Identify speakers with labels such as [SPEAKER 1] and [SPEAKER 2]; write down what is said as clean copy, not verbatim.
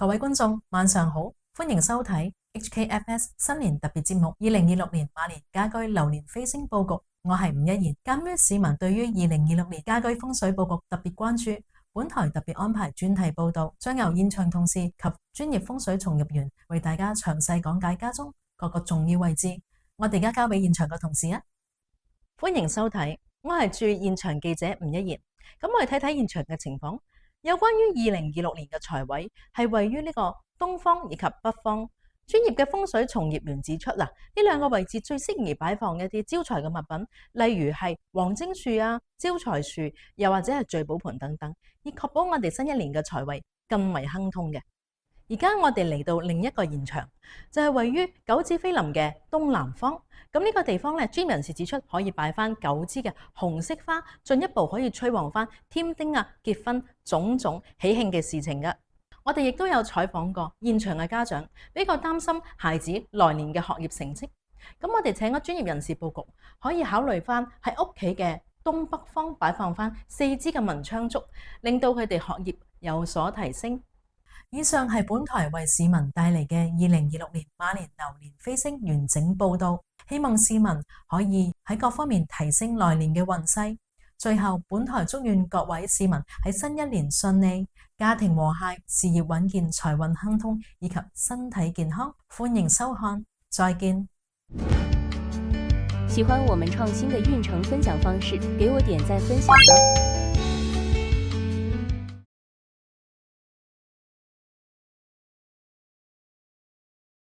[SPEAKER 1] 各位觀眾晚上好，歡迎收睇 HKFS 新年特別節目2026年馬年家居流年飛星佈局。我係吳一言。鑒於市民對於2026年家居風水佈局特別關注，本台特別安排專題報道，將由現場同事及專業風水從業員為大家詳細講解家中各個重要位置。我哋而家交俾現場嘅同事啊，歡迎收睇。我係駐現場記者吳一言。咁我哋睇睇現場嘅情況。有關於2026年嘅財位係位於呢個東方以及北方。專業嘅風水從業員指出啦，呢兩個位置最適宜擺放一啲招財嘅物品，例如係黃精樹啊、招財樹，又或者係聚寶盆等等，以確保我哋新一年嘅財位更為亨通嘅。而家我哋嚟到另一個現場，就係位於九子飛臨嘅東南方。咁呢個地方咧，專業人士指出可以擺翻9支嘅紅色花，進一步可以催旺翻添丁啊、結婚種種喜慶嘅事情嘅。我哋亦都有採訪過現場嘅家長，比較擔心孩子來年嘅學業成績。咁我哋請咗專業人士佈局，可以考慮翻喺屋企嘅東北方擺放翻4支嘅文昌竹，令到佢哋學業有所提升。以上係本台為市民帶嚟嘅2026年馬年流年飛星完整報道，希望市民可以喺各方面提升來年嘅運勢。最後，本台祝願各位市民喺新一年順利，家庭和諧，事業穩健，財運亨通，以及身體健康。歡迎收看，再見。
[SPEAKER 2] 喜歡我們創新的運程分享方式，給我點讚分享吧。